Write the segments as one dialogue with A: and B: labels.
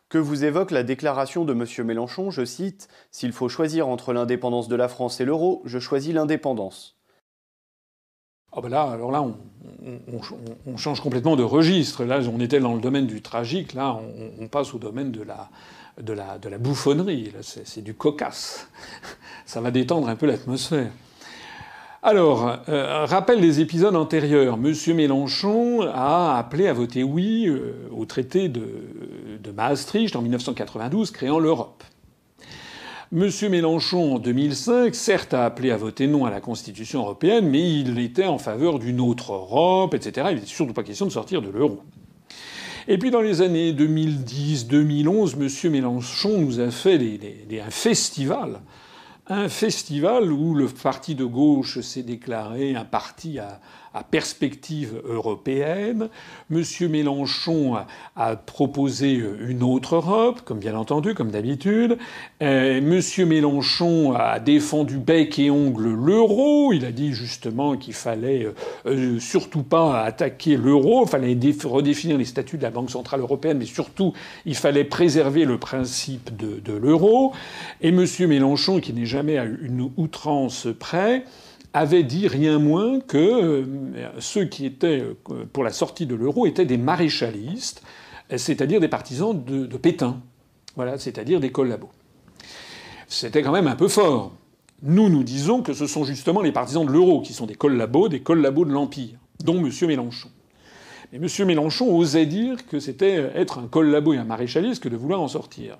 A: Que vous évoque la déclaration de M. Mélenchon, je cite: «S'il faut choisir entre l'indépendance de la France et l'euro, je choisis l'indépendance».
B: Ah ben là, alors là, on change complètement de registre. Là, on était dans le domaine du tragique. Là, on passe au domaine de la bouffonnerie. Là, c'est du cocasse. Ça va détendre un peu l'atmosphère. Alors, rappel des épisodes antérieurs. Monsieur Mélenchon a appelé à voter oui au traité de Maastricht en 1992, créant l'Europe. Monsieur Mélenchon, en 2005, certes a appelé à voter non à la Constitution européenne, mais il était en faveur d'une autre Europe, etc. Il n'était surtout pas question de sortir de l'euro. Et puis dans les années 2010-2011, Monsieur Mélenchon nous a fait un festival où le parti de gauche s'est déclaré un parti à perspective européenne. Monsieur Mélenchon a proposé une autre Europe, comme bien entendu, comme d'habitude. Monsieur Mélenchon a défendu bec et ongle l'euro. Il a dit justement qu'il fallait surtout pas attaquer l'euro. Il fallait redéfinir les statuts de la Banque centrale européenne, mais surtout il fallait préserver le principe de l'euro. Et Monsieur Mélenchon, qui n'est jamais à une outrance près, avait dit rien moins que ceux qui étaient pour la sortie de l'euro étaient des maréchalistes, c'est-à-dire des partisans de Pétain. Voilà, c'est-à-dire des collabos. C'était quand même un peu fort. Nous disons que ce sont justement les partisans de l'euro qui sont des collabos de l'Empire, dont M. Mélenchon. Mais M. Mélenchon osait dire que c'était être un collabo et un maréchaliste que de vouloir en sortir.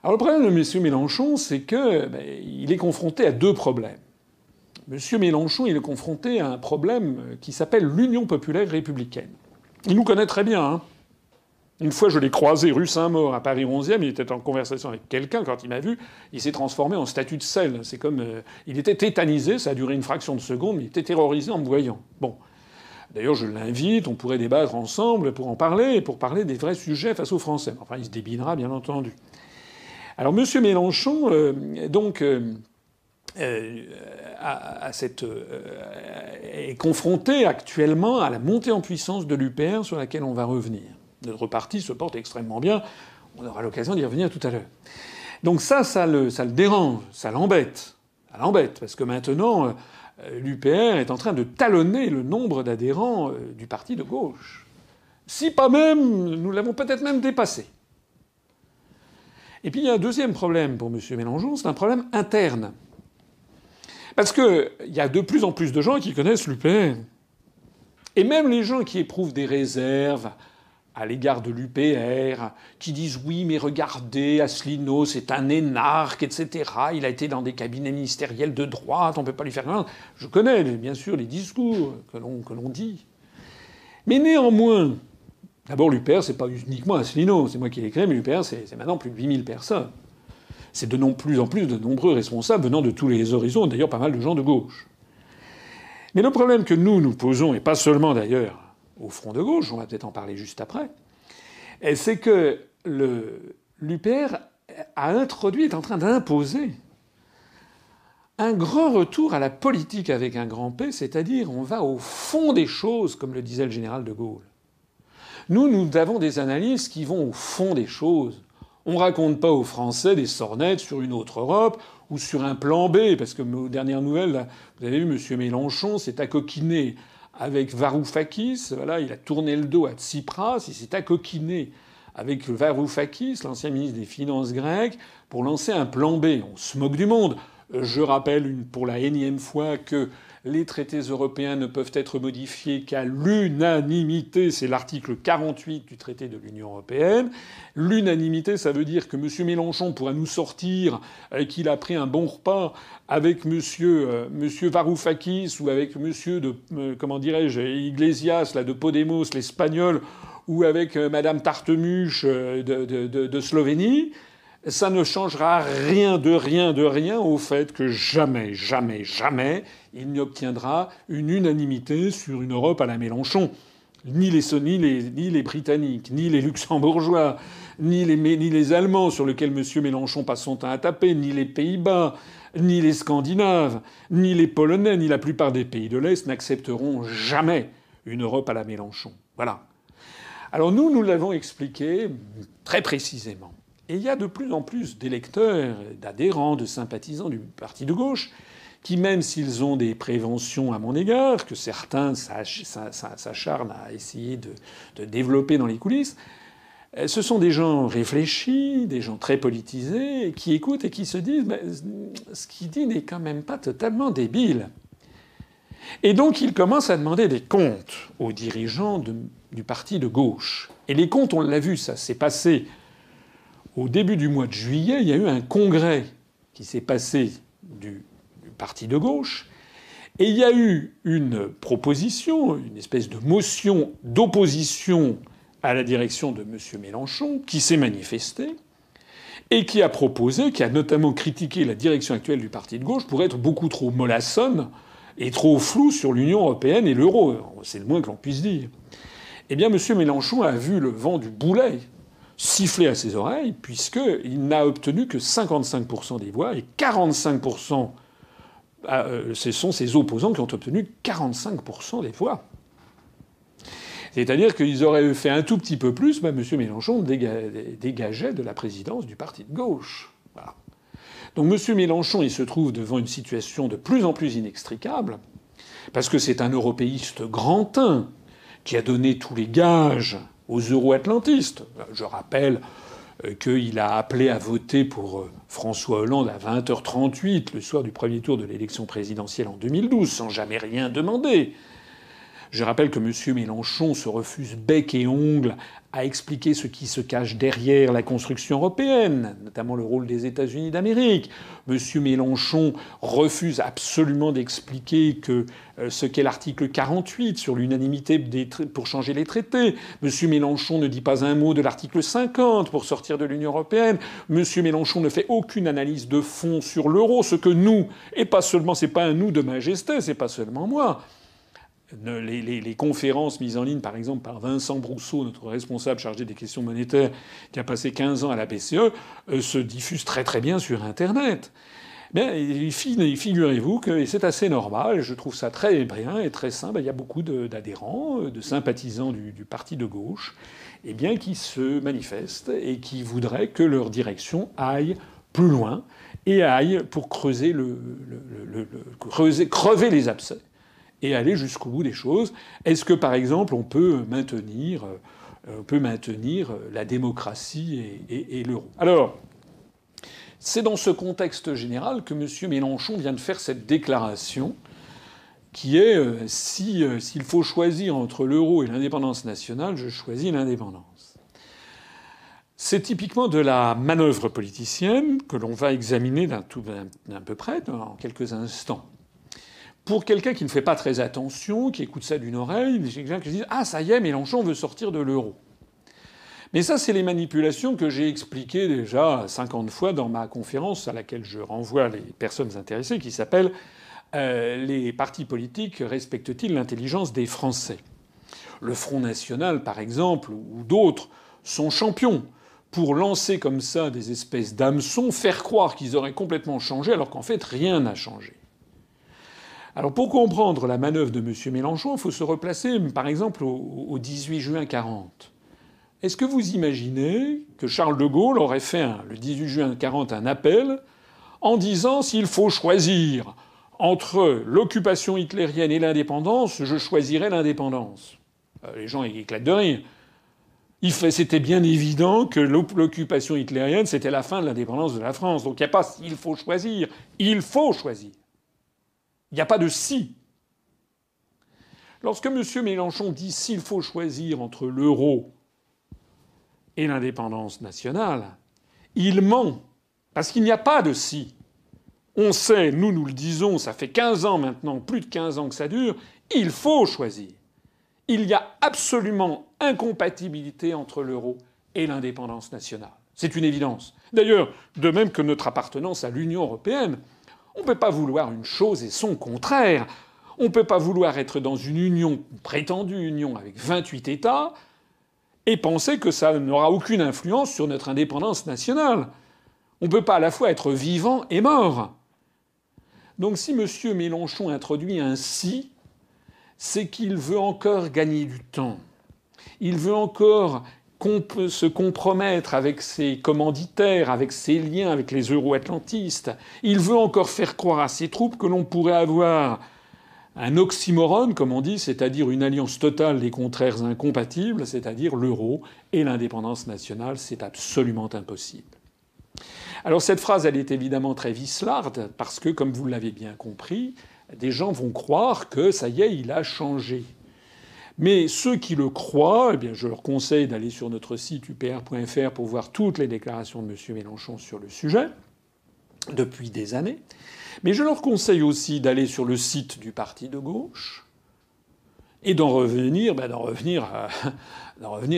B: Alors le problème de M. Mélenchon, c'est qu'il est confronté à deux problèmes. M. Mélenchon, il est confronté à un problème qui s'appelle l'Union populaire républicaine. Il nous connaît très bien, hein. Une fois, je l'ai croisé rue Saint-Maur, à Paris 11e, il était en conversation avec quelqu'un, quand il m'a vu, il s'est transformé en statue de sel. C'est comme... il était tétanisé, ça a duré une fraction de seconde, mais il était terrorisé en me voyant. Bon. D'ailleurs, je l'invite, on pourrait débattre ensemble pour en parler, pour parler des vrais sujets face aux Français. Enfin, il se débinera, bien entendu. Alors, M. Mélenchon, est confronté actuellement à la montée en puissance de l'UPR sur laquelle on va revenir. Notre parti se porte extrêmement bien. On aura l'occasion d'y revenir tout à l'heure. Donc ça le dérange, ça l'embête. Ça l'embête, parce que maintenant, l'UPR est en train de talonner le nombre d'adhérents du parti de gauche. Si pas même, nous l'avons peut-être même dépassé. Et puis il y a un deuxième problème pour M. Mélenchon, c'est un problème interne. Parce qu'il y a de plus en plus de gens qui connaissent l'UPR. Et même les gens qui éprouvent des réserves à l'égard de l'UPR, qui disent oui, mais regardez, Asselineau, c'est un énarque, etc. Il a été dans des cabinets ministériels de droite, on ne peut pas lui faire rien. Je connais, bien sûr, les discours que l'on dit. Mais néanmoins, d'abord, l'UPR, c'est pas uniquement Asselineau, c'est moi qui l'ai créé, mais l'UPR, c'est maintenant plus de 8000 personnes. C'est de plus en plus de nombreux responsables venant de tous les horizons, d'ailleurs pas mal de gens de gauche. Mais le problème que nous posons, et pas seulement d'ailleurs au front de gauche, on va peut-être en parler juste après, c'est que l'UPR est en train d'imposer un grand retour à la politique avec un grand P, c'est-à-dire on va au fond des choses, comme le disait le général de Gaulle. Nous avons des analyses qui vont au fond des choses. On raconte pas aux Français des sornettes sur une autre Europe ou sur un plan B, parce que aux dernières nouvelles, là, vous avez vu, M. Mélenchon s'est accoquiné avec Varoufakis, voilà, il a tourné le dos à Tsipras, il s'est accoquiné avec Varoufakis, l'ancien ministre des Finances grec, pour lancer un plan B. On se moque du monde. Je rappelle pour la énième fois que les traités européens ne peuvent être modifiés qu'à l'unanimité. C'est l'article 48 du traité de l'Union européenne. L'unanimité, ça veut dire que M. Mélenchon pourra nous sortir qu'il a pris un bon repas avec monsieur Varoufakis ou avec monsieur comment dirais-je, Iglesias, là, de Podemos, l'espagnol, ou avec madame Tartemuche de Slovénie. Ça ne changera rien au fait que jamais il n'obtiendra une unanimité sur une Europe à la Mélenchon. Ni les Britanniques, ni les Luxembourgeois, ni les Allemands sur lesquels M. Mélenchon passe son temps à taper, ni les Pays-Bas, ni les Scandinaves, ni les Polonais, ni la plupart des pays de l'Est n'accepteront jamais une Europe à la Mélenchon. Voilà. Alors nous l'avons expliqué très précisément. Et il y a de plus en plus d'électeurs, d'adhérents, de sympathisants du parti de gauche qui, même s'ils ont des préventions à mon égard, que certains s'acharnent à essayer de développer dans les coulisses, ce sont des gens réfléchis, des gens très politisés, qui écoutent et qui se disent ce qu'il dit n'est quand même pas totalement débile. Et donc ils commencent à demander des comptes aux dirigeants du parti de gauche. Et les comptes, on l'a vu, ça s'est passé au début du mois de juillet. Il y a eu un congrès qui s'est passé du parti de gauche. Et il y a eu une proposition, une espèce de motion d'opposition à la direction de M. Mélenchon, qui s'est manifestée et qui a proposé, qui a notamment critiqué la direction actuelle du parti de gauche pour être beaucoup trop mollassonne et trop floue sur l'Union européenne et l'euro. C'est le moins que l'on puisse dire. Eh bien, M. Mélenchon a vu le vent du boulet siffler à ses oreilles, puisqu'il n'a obtenu que 55% des voix et 45%. Ce sont ses opposants qui ont obtenu 45% des voix. C'est-à-dire qu'ils auraient fait un tout petit peu plus, M. Mélenchon dégageait de la présidence du parti de gauche. Voilà. Donc M. Mélenchon, il se trouve devant une situation de plus en plus inextricable, parce que c'est un européiste grantin qui a donné tous les gages aux euro-atlantistes. Je rappelle qu'il a appelé à voter pour François Hollande à 20h38 le soir du premier tour de l'élection présidentielle en 2012, sans jamais rien demander. Je rappelle que M. Mélenchon se refuse bec et ongle à expliquer ce qui se cache derrière la construction européenne, notamment le rôle des États-Unis d'Amérique. M. Mélenchon refuse absolument d'expliquer ce qu'est l'article 48 sur l'unanimité pour changer les traités. M. Mélenchon ne dit pas un mot de l'article 50 pour sortir de l'Union européenne. M. Mélenchon ne fait aucune analyse de fond sur l'euro, ce que nous, et pas seulement, c'est pas un nous de majesté, c'est pas seulement moi. Les conférences mises en ligne, par exemple, par Vincent Brousseau, notre responsable chargé des questions monétaires, qui a passé 15 ans à la BCE, se diffusent très très bien sur Internet. Mais figurez-vous que, et c'est assez normal, je trouve ça très bien et très simple, il y a beaucoup d'adhérents, de sympathisants du parti de gauche, eh bien, qui se manifestent et qui voudraient que leur direction aille plus loin et aille pour crever les abcès et aller jusqu'au bout des choses. Est-ce que, par exemple, on peut maintenir la démocratie et l'euro? Alors, c'est dans ce contexte général que M. Mélenchon vient de faire cette déclaration qui est s'il faut choisir entre l'euro et l'indépendance nationale, je choisis l'indépendance. C'est typiquement de la manœuvre politicienne que l'on va examiner d'un peu près dans quelques instants. Pour quelqu'un qui ne fait pas très attention, qui écoute ça d'une oreille, c'est quelqu'un qui se dit « Ah, ça y est, Mélenchon veut sortir de l'euro ». Mais ça, c'est les manipulations que j'ai expliquées déjà 50 fois dans ma conférence à laquelle je renvoie les personnes intéressées, qui s'appelle Les partis politiques respectent-ils l'intelligence des Français ? Le Front National, par exemple, ou d'autres, sont champions pour lancer comme ça des espèces d'hameçons, faire croire qu'ils auraient complètement changé alors qu'en fait rien n'a changé. Alors pour comprendre la manœuvre de M. Mélenchon, il faut se replacer par exemple au 18 juin 1940. Est-ce que vous imaginez que Charles de Gaulle aurait fait le 18 juin 1940 un appel en disant s'il faut choisir entre l'occupation hitlérienne et l'indépendance, je choisirai l'indépendance? Les gens éclatent de rire. C'était bien évident que l'occupation hitlérienne, c'était la fin de l'indépendance de la France. Donc il n'y a pas s'il faut choisir. Il faut choisir. Il n'y a pas de si. Lorsque M. Mélenchon dit s'il faut choisir entre l'euro et l'indépendance nationale, il ment. Parce qu'il n'y a pas de si. On sait, nous le disons, ça fait 15 ans maintenant, plus de 15 ans que ça dure, il faut choisir. Il y a absolument incompatibilité entre l'euro et l'indépendance nationale. C'est une évidence. D'ailleurs, de même que notre appartenance à l'Union européenne, on ne peut pas vouloir une chose et son contraire. On ne peut pas vouloir être dans une union, une prétendue union avec 28 États, et penser que ça n'aura aucune influence sur notre indépendance nationale. On ne peut pas à la fois être vivant et mort. Donc si M. Mélenchon introduit un « si », c'est qu'il veut encore gagner du temps. Il veut encore se compromettre avec ses commanditaires, avec ses liens avec les euro-atlantistes. Il veut encore faire croire à ses troupes que l'on pourrait avoir un oxymorone, comme on dit, c'est-à-dire une alliance totale des contraires incompatibles, c'est-à-dire l'euro et l'indépendance nationale. C'est absolument impossible. Alors cette phrase, elle est évidemment très vicelarde, parce que, comme vous l'avez bien compris, des gens vont croire que, ça y est, il a changé. Mais ceux qui le croient, eh bien, je leur conseille d'aller sur notre site upr.fr pour voir toutes les déclarations de M. Mélenchon sur le sujet, depuis des années. Mais je leur conseille aussi d'aller sur le site du parti de gauche et d'en revenir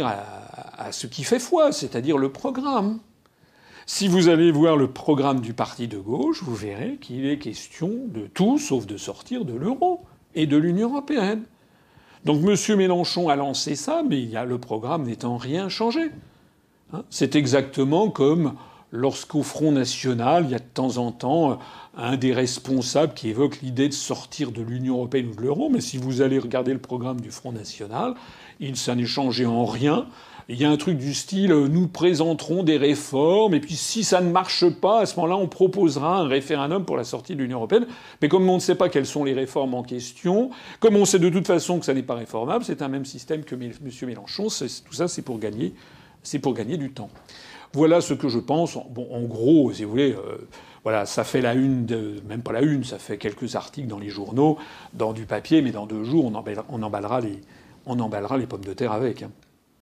B: à ce qui fait foi, c'est-à-dire le programme. Si vous allez voir le programme du parti de gauche, vous verrez qu'il est question de tout sauf de sortir de l'euro et de l'Union européenne. Donc M. Mélenchon a lancé ça, mais le programme n'étant rien changé. C'est exactement comme lorsqu'au Front National, il y a de temps en temps un des responsables qui évoque l'idée de sortir de l'Union européenne ou de l'euro, mais si vous allez regarder le programme du Front National, ça n'est changé en rien. Il y a un truc du style « nous présenterons des réformes, et puis si ça ne marche pas, à ce moment-là, on proposera un référendum pour la sortie de l'Union européenne ». Mais comme on ne sait pas quelles sont les réformes en question, comme on sait de toute façon que ça n'est pas réformable, c'est un même système que M. Mélenchon. Tout ça, c'est pour gagner du temps. Voilà ce que je pense. Bon, en gros, si vous voulez, voilà, ça fait la une, même pas la une, ça fait quelques articles dans les journaux, dans du papier, mais dans 2 jours, on emballera les pommes de terre avec.